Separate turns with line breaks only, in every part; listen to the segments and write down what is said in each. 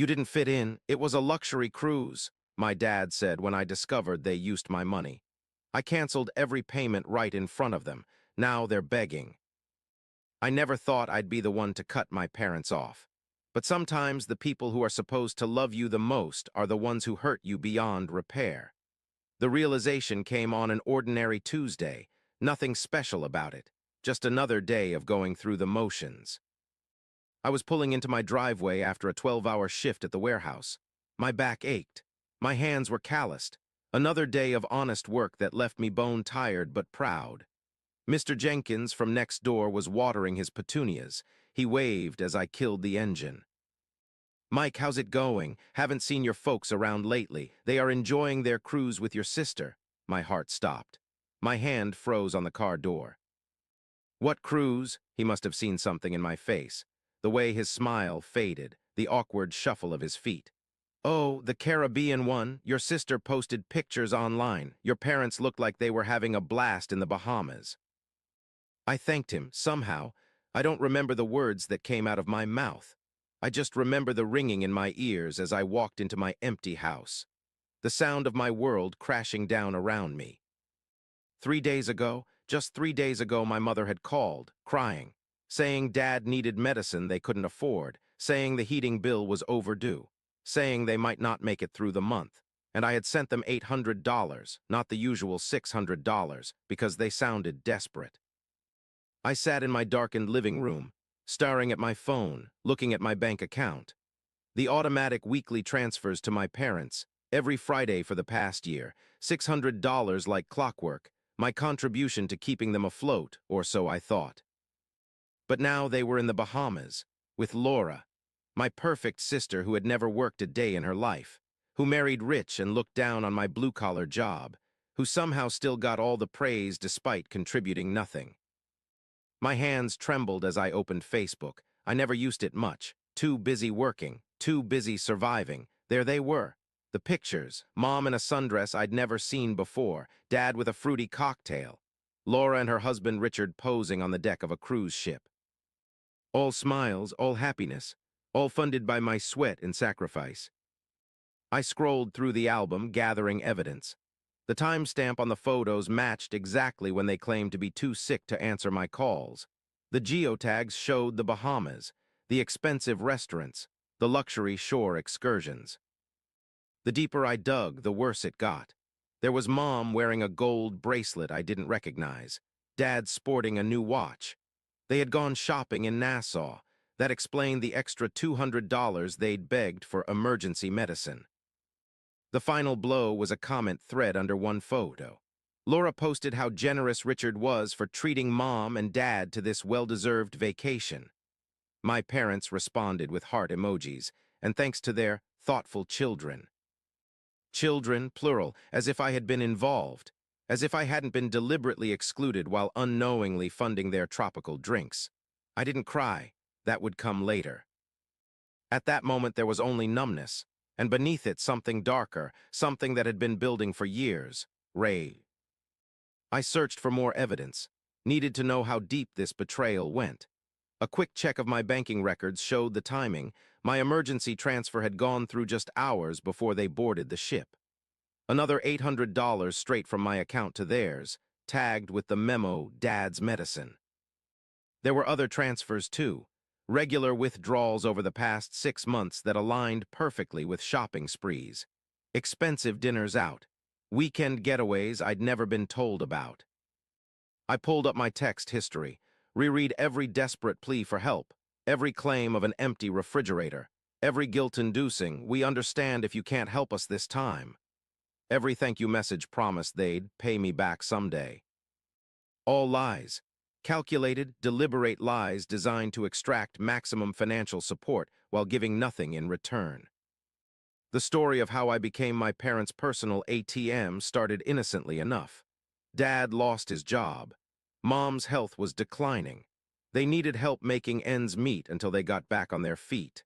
You didn't fit in. It was a luxury cruise, my dad said when I discovered they used my money. I canceled every payment right in front of them. Now they're begging. I never thought I'd be the one to cut my parents off. But sometimes the people who are supposed to love you the most are the ones who hurt you beyond repair. The realization came on an ordinary Tuesday, nothing special about it, just another day of going through the motions. I was pulling into my driveway after a 12-hour shift at the warehouse. My back ached. My hands were calloused. Another day of honest work that left me bone-tired but proud. Mr. Jenkins from next door was watering his petunias. He waved as I killed the engine. "Mike, how's it going? Haven't seen your folks around lately. They are enjoying their cruise with your sister." My heart stopped. My hand froze on the car door. "What cruise?" He must have seen something in my face. The way his smile faded, the awkward shuffle of his feet. "Oh, the Caribbean one. Your sister posted pictures online. Your parents looked like they were having a blast in the Bahamas." I thanked him, somehow. I don't remember the words that came out of my mouth. I just remember the ringing in my ears as I walked into my empty house. The sound of my world crashing down around me. 3 days ago, just 3 days ago, my mother had called, crying, saying Dad needed medicine they couldn't afford, saying the heating bill was overdue, saying they might not make it through the month, and I had sent them $800, not the usual $600, because they sounded desperate. I sat in my darkened living room, staring at my phone, looking at my bank account. The automatic weekly transfers to my parents, every Friday for the past year, $600 like clockwork, my contribution to keeping them afloat, or so I thought. But now they were in the Bahamas, with Laura, my perfect sister who had never worked a day in her life, who married rich and looked down on my blue-collar job, who somehow still got all the praise despite contributing nothing. My hands trembled as I opened Facebook. I never used it much. Too busy working, too busy surviving. There they were. The pictures, Mom in a sundress I'd never seen before, Dad with a fruity cocktail, Laura and her husband Richard posing on the deck of a cruise ship. All smiles, all happiness, all funded by my sweat and sacrifice. I scrolled through the album, gathering evidence. The timestamp on the photos matched exactly when they claimed to be too sick to answer my calls. The geotags showed the Bahamas, the expensive restaurants, the luxury shore excursions. The deeper I dug, the worse it got. There was Mom wearing a gold bracelet I didn't recognize, Dad sporting a new watch. They had gone shopping in Nassau. That explained the extra $200 they'd begged for emergency medicine. The final blow was a comment thread under one photo. Laura posted how generous Richard was for treating Mom and Dad to this well-deserved vacation. My parents responded with heart emojis, and thanks to their thoughtful children. Children, plural, as if I had been involved, as if I hadn't been deliberately excluded while unknowingly funding their tropical drinks. I didn't cry. That would come later. At that moment there was only numbness, and beneath it something darker, something that had been building for years. Ray. I searched for more evidence, needed to know how deep this betrayal went. A quick check of my banking records showed the timing. My emergency transfer had gone through just hours before they boarded the ship. Another $800 straight from my account to theirs, tagged with the memo, Dad's medicine. There were other transfers too, regular withdrawals over the past 6 months that aligned perfectly with shopping sprees, expensive dinners out, weekend getaways I'd never been told about. I pulled up my text history, reread every desperate plea for help, every claim of an empty refrigerator, every guilt-inducing, "We understand if you can't help us this time." Every thank you message promised they'd pay me back someday. All lies. Calculated, deliberate lies designed to extract maximum financial support while giving nothing in return. The story of how I became my parents' personal ATM started innocently enough. Dad lost his job. Mom's health was declining. They needed help making ends meet until they got back on their feet.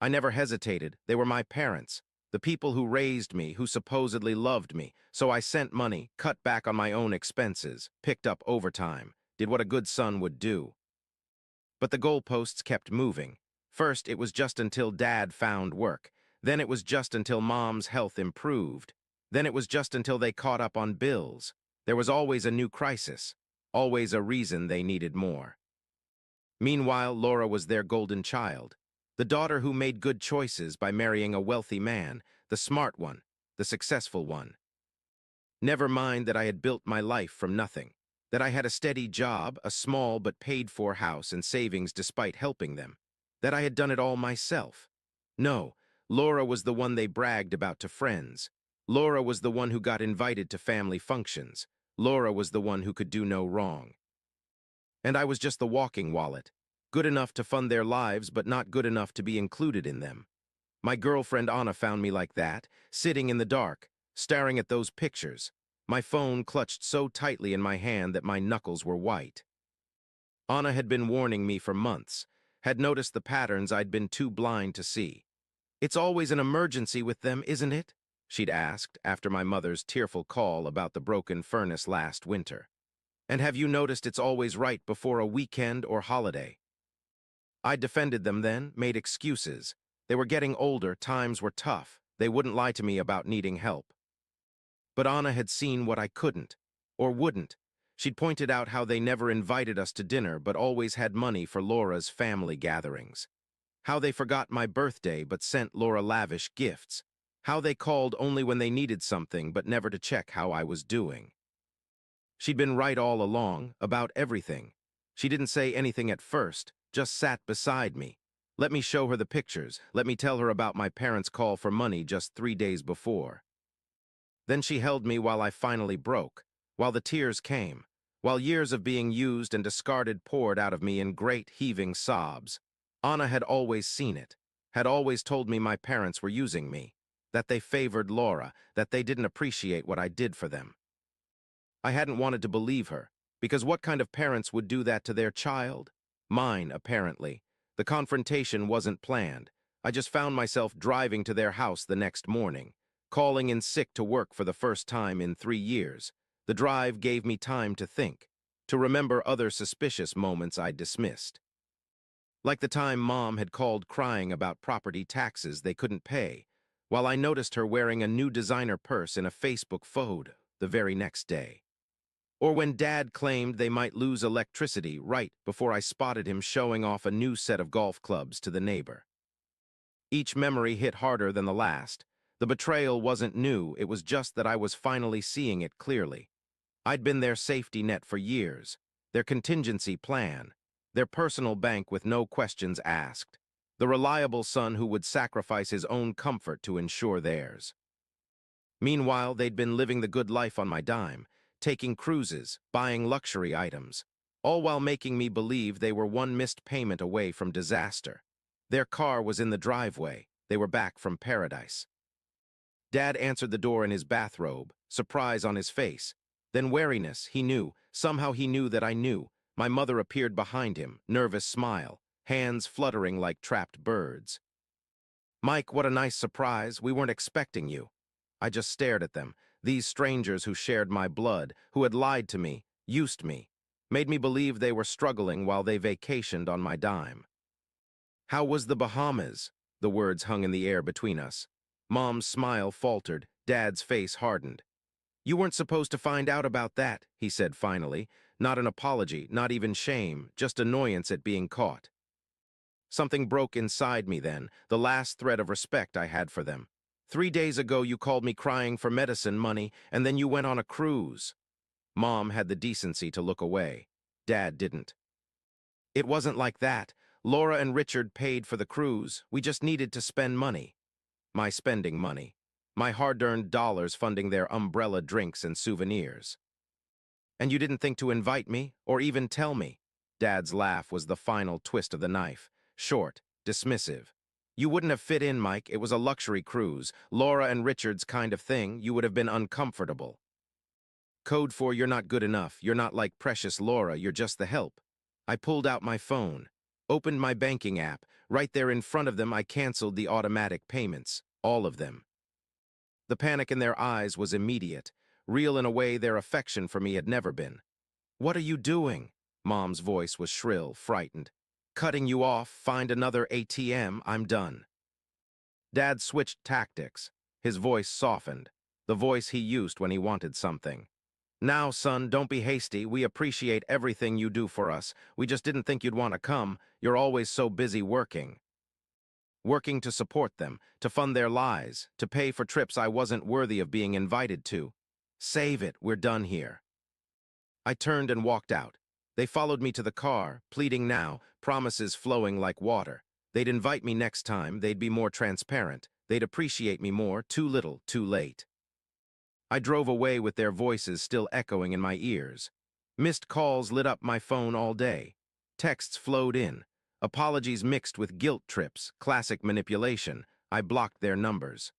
I never hesitated. They were my parents, the people who raised me, who supposedly loved me, so I sent money, cut back on my own expenses, picked up overtime, did what a good son would do. But the goalposts kept moving. First, it was just until Dad found work. Then it was just until Mom's health improved. Then it was just until they caught up on bills. There was always a new crisis, always a reason they needed more. Meanwhile, Laura was their golden child, the daughter who made good choices by marrying a wealthy man, the smart one, the successful one. Never mind that I had built my life from nothing, that I had a steady job, a small but paid-for house and savings despite helping them, that I had done it all myself. No, Laura was the one they bragged about to friends. Laura was the one who got invited to family functions. Laura was the one who could do no wrong. And I was just the walking wallet, good enough to fund their lives but not good enough to be included in them. My girlfriend Anna found me like that, sitting in the dark, staring at those pictures, my phone clutched so tightly in my hand that my knuckles were white. Anna had been warning me for months, had noticed the patterns I'd been too blind to see. "It's always an emergency with them, isn't it?" she'd asked after my mother's tearful call about the broken furnace last winter. "And have you noticed it's always right before a weekend or holiday?" I defended them then, made excuses. They were getting older, times were tough. They wouldn't lie to me about needing help. But Anna had seen what I couldn't, or wouldn't. She'd pointed out how they never invited us to dinner but always had money for Laura's family gatherings. How they forgot my birthday but sent Laura lavish gifts. How they called only when they needed something but never to check how I was doing. She'd been right all along, about everything. She didn't say anything at first, just sat beside me. Let me show her the pictures, let me tell her about my parents' call for money just 3 days before. Then she held me while I finally broke, while the tears came, while years of being used and discarded poured out of me in great heaving sobs. Anna had always seen it, had always told me my parents were using me, that they favored Laura, that they didn't appreciate what I did for them. I hadn't wanted to believe her, because what kind of parents would do that to their child? Mine, apparently. The confrontation wasn't planned. I just found myself driving to their house the next morning, calling in sick to work for the first time in 3 years. The drive gave me time to think, to remember other suspicious moments I'd dismissed. Like the time Mom had called crying about property taxes they couldn't pay, while I noticed her wearing a new designer purse in a Facebook photo the very next day. Or when Dad claimed they might lose electricity right before I spotted him showing off a new set of golf clubs to the neighbor. Each memory hit harder than the last. The betrayal wasn't new, it was just that I was finally seeing it clearly. I'd been their safety net for years, their contingency plan, their personal bank with no questions asked, the reliable son who would sacrifice his own comfort to ensure theirs. Meanwhile, they'd been living the good life on my dime, taking cruises, buying luxury items, all while making me believe they were one missed payment away from disaster. Their car was in the driveway. They were back from paradise. Dad answered the door in his bathrobe, surprise on his face. Then wariness, he knew. Somehow he knew that I knew. My mother appeared behind him, nervous smile, hands fluttering like trapped birds. "Mike, what a nice surprise. We weren't expecting you." I just stared at them. These strangers who shared my blood, who had lied to me, used me, made me believe they were struggling while they vacationed on my dime. "How was the Bahamas?" The words hung in the air between us. Mom's smile faltered, Dad's face hardened. "You weren't supposed to find out about that," he said finally. Not an apology, not even shame, just annoyance at being caught. Something broke inside me then, the last thread of respect I had for them. 3 days ago you called me crying for medicine money, and then you went on a cruise. Mom had the decency to look away. Dad didn't. "It wasn't like that. Laura and Richard paid for the cruise. We just needed to spend money." My spending money. My hard-earned dollars funding their umbrella drinks and souvenirs. "And you didn't think to invite me, or even tell me?" Dad's laugh was the final twist of the knife. Short, dismissive. "You wouldn't have fit in, Mike. It was a luxury cruise. Laura and Richard's kind of thing. You would have been uncomfortable." Code for "you're not good enough. You're not like precious Laura. You're just the help." I pulled out my phone, opened my banking app. Right there in front of them, I canceled the automatic payments. All of them. The panic in their eyes was immediate, real in a way their affection for me had never been. "What are you doing?" Mom's voice was shrill, frightened. Cutting you off, find another ATM, I'm done. Dad switched tactics. His voice softened, the voice he used when he wanted something. Now, son, don't be hasty. We appreciate everything you do for us. We just didn't think you'd want to come. You're always so busy working. Working to support them, to fund their lives, to pay for trips I wasn't worthy of being invited to. Save it, we're done here. I turned and walked out. They followed me to the car, pleading now, promises flowing like water. They'd invite me next time, they'd be more transparent, they'd appreciate me more, too little, too late. I drove away with their voices still echoing in my ears. Missed calls lit up my phone all day. Texts flowed in. Apologies mixed with guilt trips, classic manipulation. I blocked their numbers.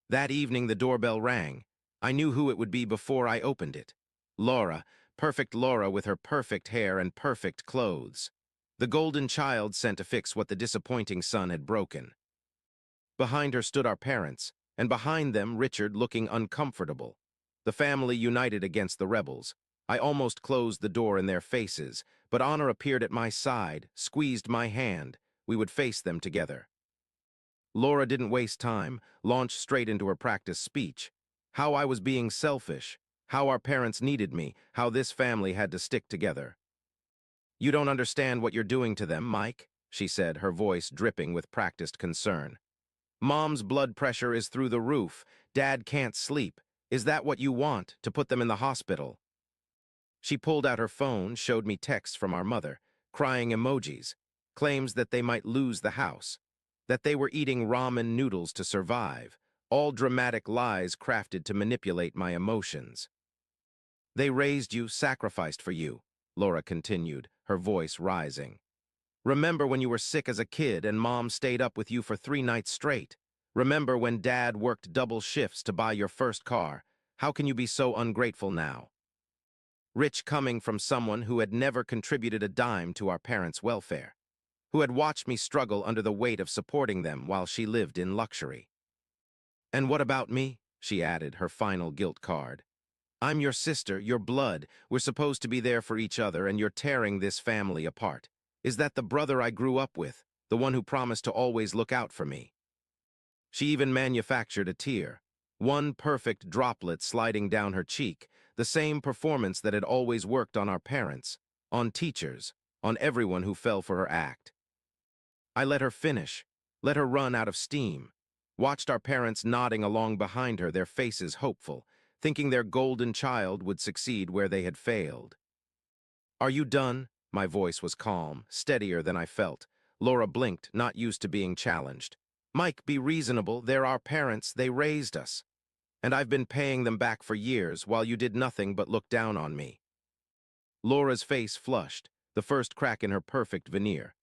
That evening the doorbell rang. I knew who it would be before I opened it. Laura, perfect Laura with her perfect hair and perfect clothes. The golden child sent to fix what the disappointing son had broken. Behind her stood our parents, and behind them Richard looking uncomfortable. The family united against the rebels. I almost closed the door in their faces, but Honor appeared at my side, squeezed my hand. We would face them together. Laura didn't waste time, launched straight into her practice speech. How I was being selfish, how our parents needed me, how this family had to stick together. You don't understand what you're doing to them, Mike, she said, her voice dripping with practiced concern. Mom's blood pressure is through the roof. Dad can't sleep. Is that what you want, to put them in the hospital? She pulled out her phone, showed me texts from our mother, crying emojis, claims that they might lose the house, that they were eating ramen noodles to survive, all dramatic lies crafted to manipulate my emotions. They raised you, sacrificed for you, Laura continued, her voice rising. Remember when you were sick as a kid and Mom stayed up with you for 3 nights straight? Remember when Dad worked double shifts to buy your first car? How can you be so ungrateful now? Rich coming from someone who had never contributed a dime to our parents' welfare, who had watched me struggle under the weight of supporting them while she lived in luxury. And what about me? She added, her final guilt card. I'm your sister, your blood. We're supposed to be there for each other, and you're tearing this family apart. Is that the brother I grew up with, the one who promised to always look out for me? She even manufactured a tear, one perfect droplet sliding down her cheek, the same performance that had always worked on our parents, on teachers, on everyone who fell for her act. I let her finish, let her run out of steam, watched our parents nodding along behind her, their faces hopeful, thinking their golden child would succeed where they had failed. Are you done? My voice was calm, steadier than I felt. Laura blinked, not used to being challenged. Mike, be reasonable. They're our parents. They raised us. And I've been paying them back for years while you did nothing but look down on me. Laura's face flushed, the first crack in her perfect veneer.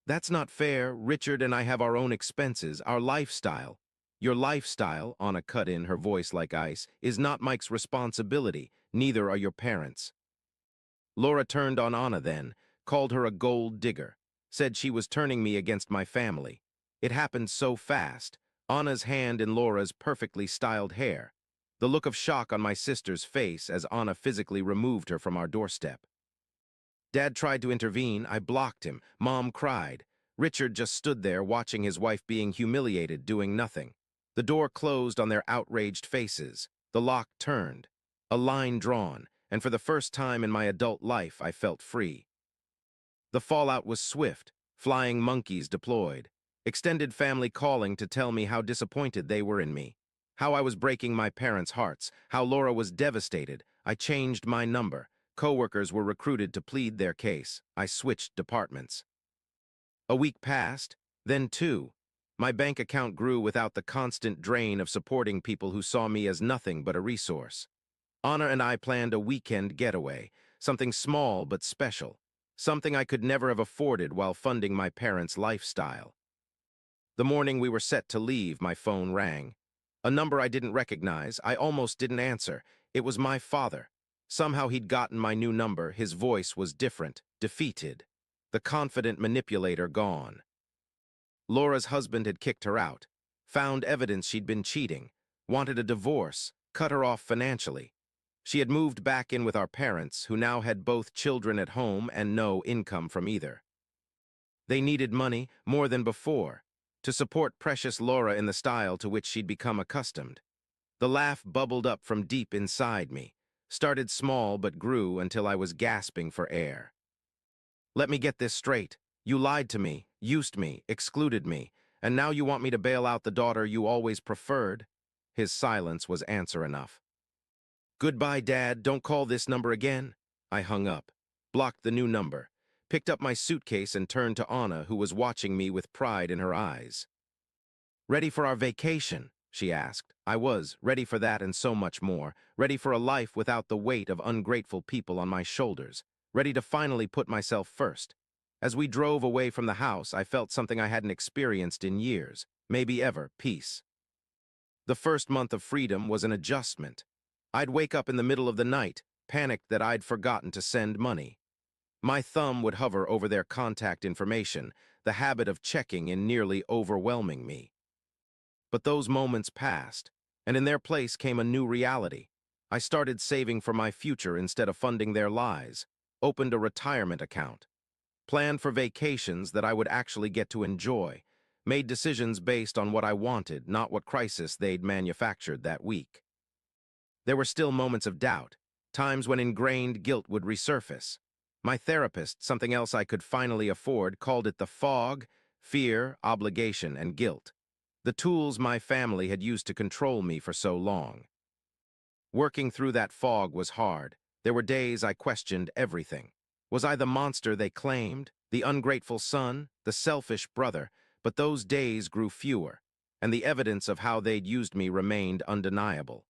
That's not fair. Richard and I have our own expenses, our lifestyle. Your lifestyle, Anna cut in, her voice like ice, is not Mike's responsibility. Neither are your parents. Laura turned on Anna then, called her a gold digger, said she was turning me against my family. It happened so fast, Anna's hand in Laura's perfectly styled hair, the look of shock on my sister's face as Anna physically removed her from our doorstep. Dad tried to intervene. I blocked him. Mom cried. Richard just stood there watching his wife being humiliated, doing nothing. The door closed on their outraged faces. The lock turned, a line drawn, and for the first time in my adult life I felt free. The fallout was swift, flying monkeys deployed, extended family calling to tell me how disappointed they were in me, how I was breaking my parents' hearts, how Laura was devastated. I changed my number. Coworkers were recruited to plead their case. I switched departments. A week passed, then 2. My bank account grew without the constant drain of supporting people who saw me as nothing but a resource. Anna and I planned a weekend getaway, something small but special, something I could never have afforded while funding my parents' lifestyle. The morning we were set to leave, my phone rang. A number I didn't recognize. I almost didn't answer. It was my father. Somehow he'd gotten my new number. His voice was different, defeated. The confident manipulator gone. Laura's husband had kicked her out, found evidence she'd been cheating, wanted a divorce, cut her off financially. She had moved back in with our parents, who now had both children at home and no income from either. They needed money more than before to support precious Laura in the style to which she'd become accustomed. The laugh bubbled up from deep inside me, started small but grew until I was gasping for air. Let me get this straight. You lied to me, used me, excluded me, and now you want me to bail out the daughter you always preferred? His silence was answer enough. Goodbye, Dad, don't call this number again. I hung up, blocked the new number, picked up my suitcase and turned to Anna, who was watching me with pride in her eyes. Ready for our vacation? She asked. I was, ready for that and so much more, ready for a life without the weight of ungrateful people on my shoulders, ready to finally put myself first. As we drove away from the house, I felt something I hadn't experienced in years, maybe ever, peace. The first month of freedom was an adjustment. I'd wake up in the middle of the night, panicked that I'd forgotten to send money. My thumb would hover over their contact information, the habit of checking in nearly overwhelming me. But those moments passed, and in their place came a new reality. I started saving for my future instead of funding their lies, opened a retirement account, planned for vacations that I would actually get to enjoy, made decisions based on what I wanted, not what crisis they'd manufactured that week. There were still moments of doubt, times when ingrained guilt would resurface. My therapist, something else I could finally afford, called it the fog, fear, obligation, and guilt. The tools my family had used to control me for so long. Working through that fog was hard. There were days I questioned everything. Was I the monster they claimed, the ungrateful son, the selfish brother? But those days grew fewer, and the evidence of how they'd used me remained undeniable.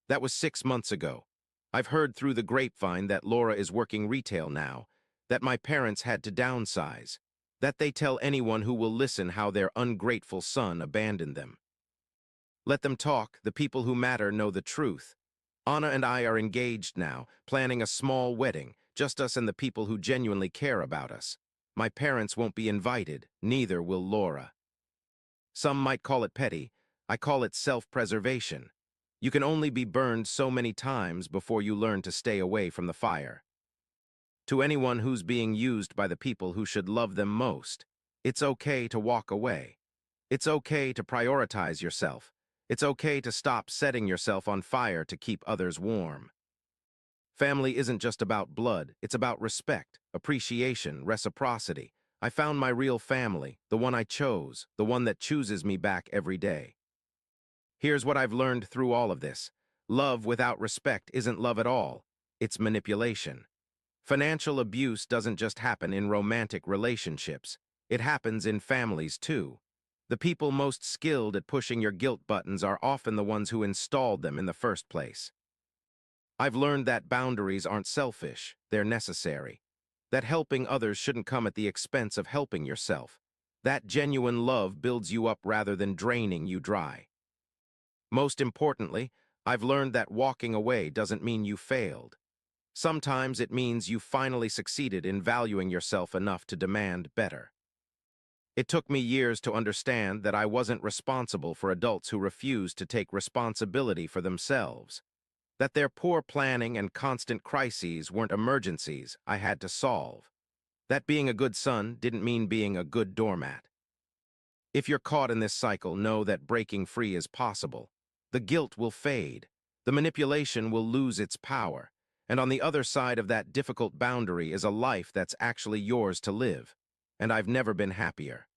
That was 6 months ago. I've heard through the grapevine that Laura is working retail now, that my parents had to downsize, that they tell anyone who will listen how their ungrateful son abandoned them. Let them talk, the people who matter know the truth. Anna and I are engaged now, planning a small wedding, just us and the people who genuinely care about us. My parents won't be invited, neither will Laura. Some might call it petty, I call it self-preservation. You can only be burned so many times before you learn to stay away from the fire. To anyone who's being used by the people who should love them most, it's okay to walk away. It's okay to prioritize yourself. It's okay to stop setting yourself on fire to keep others warm. Family isn't just about blood, it's about respect, appreciation, reciprocity. I found my real family, the one I chose, the one that chooses me back every day. Here's what I've learned through all of this. Love without respect isn't love at all. It's manipulation. Financial abuse doesn't just happen in romantic relationships. It happens in families too. The people most skilled at pushing your guilt buttons are often the ones who installed them in the first place. I've learned that boundaries aren't selfish, they're necessary. That helping others shouldn't come at the expense of helping yourself. That genuine love builds you up rather than draining you dry. Most importantly, I've learned that walking away doesn't mean you failed. Sometimes it means you finally succeeded in valuing yourself enough to demand better. It took me years to understand that I wasn't responsible for adults who refused to take responsibility for themselves. That their poor planning and constant crises weren't emergencies I had to solve. That being a good son didn't mean being a good doormat. If you're caught in this cycle, know that breaking free is possible. The guilt will fade. The manipulation will lose its power. And on the other side of that difficult boundary is a life that's actually yours to live. And I've never been happier.